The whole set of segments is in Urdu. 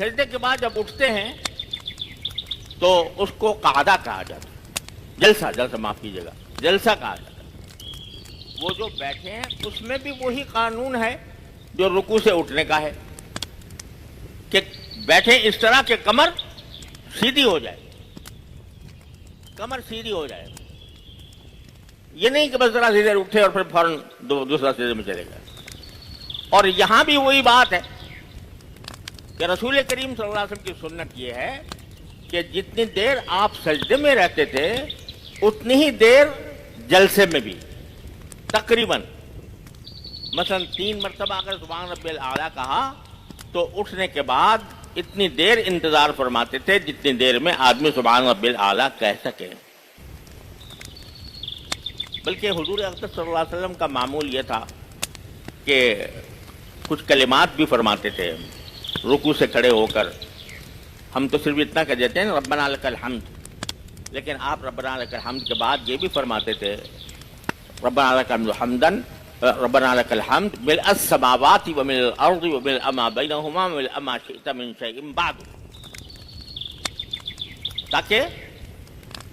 سجدے کے بعد جب اٹھتے ہیں تو اس کو قعدہ کہا جاتا ہے، جلسہ معاف کیجیے گا، جلسہ کہا جاتا ہے۔ وہ جو بیٹھے ہیں اس میں بھی وہی قانون ہے جو رکوع سے اٹھنے کا ہے کہ بیٹھے اس طرح کہ کمر سیدھی ہو جائے، کمر سیدھی ہو جائے، یہ نہیں کہ بس ذرا سی دیر اٹھے اور پھر فوراً دوسرا سجدے میں چلے گئے۔ اور یہاں بھی وہی بات ہے کہ رسول کریم صلی اللہ علیہ وسلم کی سنت یہ ہے کہ جتنی دیر آپ سجدے میں رہتے تھے اتنی ہی دیر جلسے میں بھی، تقریباً مثلا 3 مرتبہ اگر سبحان ربی الاعلیٰ کہا تو اٹھنے کے بعد اتنی دیر انتظار فرماتے تھے جتنی دیر میں آدمی سبحان ربی الاعلیٰ کہہ سکے۔ بلکہ حضور اقدس صلی اللہ علیہ وسلم کا معمول یہ تھا کہ کچھ کلمات بھی فرماتے تھے رکوع سے کھڑے ہو کر۔ ہم تو صرف اتنا کہہ دیتے ہیں ربنا لک الحمد، لیکن آپ ربنا لک الحمد کے بعد یہ بھی فرماتے تھے ربنا لک الحمد حمدن، ربنا لک الحمد ملء السماوات وملء الارض وملء ما بینہما وملء ما شئت من شیء بعد، تاکہ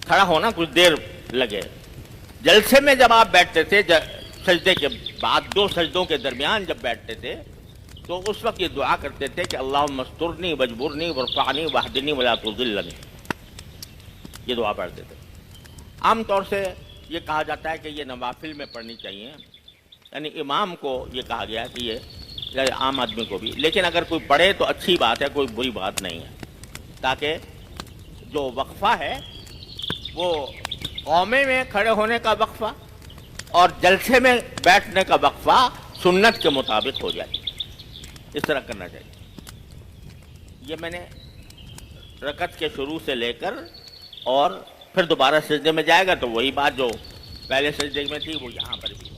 کھڑا ہونا کچھ دیر لگے۔ جلسے میں جب آپ بیٹھتے تھے سجدے کے بعد 2 سجدوں کے درمیان جب بیٹھتے تھے تو اس وقت یہ دعا کرتے تھے کہ اللہم استرنی واجبرنی وارفعنی واہدنی ولا تضلنی، یہ دعا پڑھتے تھے۔ عام طور سے یہ کہا جاتا ہے کہ یہ نوافل میں پڑھنی چاہیے، یعنی امام کو یہ کہا گیا کہ یہ عام آدمی کو بھی، لیکن اگر کوئی پڑھے تو اچھی بات ہے، کوئی بری بات نہیں ہے، تاکہ جو وقفہ ہے وہ قومے میں کھڑے ہونے کا وقفہ اور جلسے میں بیٹھنے کا وقفہ سنت کے مطابق ہو جائے، اس طرح کرنا چاہیے۔ یہ میں نے رکعت کے شروع سے لے کر اور پھر دوبارہ سجدے میں جائے گا تو وہی بات جو پہلے سجدے میں تھی وہ یہاں پر بھی